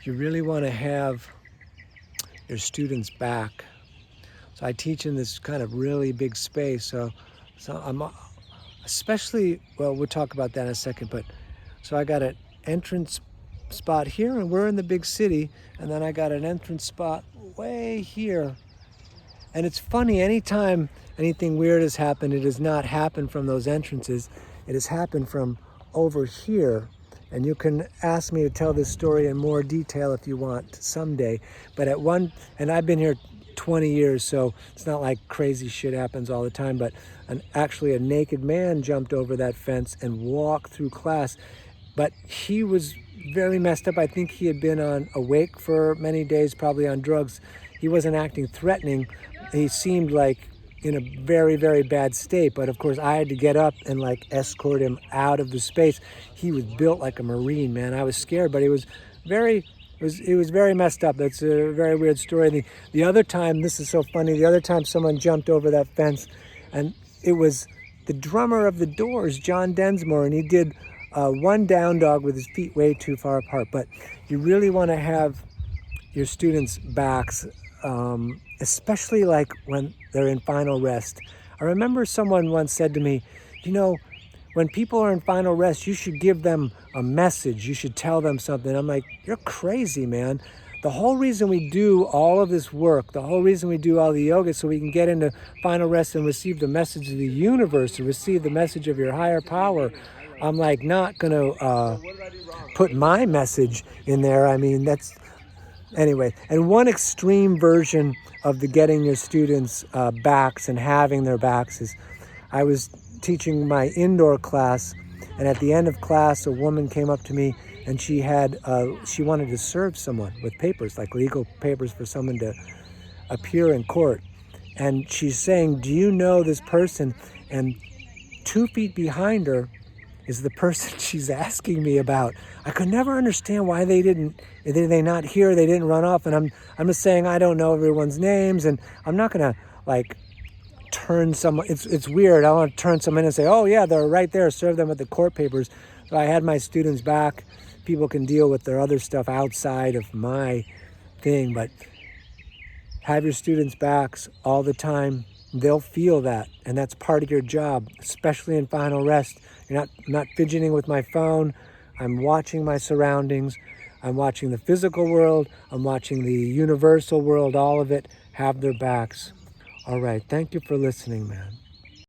you really want to have your students back. So I teach in this kind of really big space. So I'm especially, well, we'll talk about that in a second, but so I got an entrance spot here and we're in the big city, and then I got an entrance spot way here. And it's funny, anytime anything weird has happened, it has not happened from those entrances. It has happened from over here. And you can ask me to tell this story in more detail if you want someday. But and I've been here 20 years, so it's not like crazy shit happens all the time, but actually a naked man jumped over that fence and walked through class. But he was very messed up. I think he had been on awake for many days, probably on drugs. He wasn't acting threatening. He seemed like in a very, very bad state. But of course, I had to get up and like escort him out of the space. He was built like a Marine, man. I was scared, but it was very messed up. That's a very weird story. The other time, this is so funny, the other time someone jumped over that fence, and it was the drummer of the Doors, John Densmore, and he did one down dog with his feet way too far apart. But you really want to have your students' backs, especially like when they're in final rest. I remember someone once said to me, when people are in final rest, you should give them a message. You should tell them something. I'm like, you're crazy, man. The whole reason we do all of this work, the whole reason we do all the yoga, so we can get into final rest and receive the message of the universe, to receive the message of your higher power. I'm like not going to put my message in there. I mean, anyway. And one extreme version of the getting your students' backs and having their backs is, I was teaching my indoor class, and at the end of class, a woman came up to me and she wanted to serve someone with papers, like legal papers for someone to appear in court. And she's saying, do you know this person? And 2 feet behind her is the person she's asking me about. I could never understand why they not hear, they didn't run off. And I'm just saying, I don't know everyone's names, and I'm not gonna like turn someone, it's weird. I want to turn someone in and say, oh yeah, they're right there, serve them with the court papers. So I had my students back. People can deal with their other stuff outside of my thing, but have your students' backs all the time. They'll feel that, and that's part of your job, especially in final rest. You're not fidgeting with my phone. I'm watching my surroundings. I'm watching the physical world. I'm watching the universal world, all of it. Have their backs. All right, thank you for listening, man.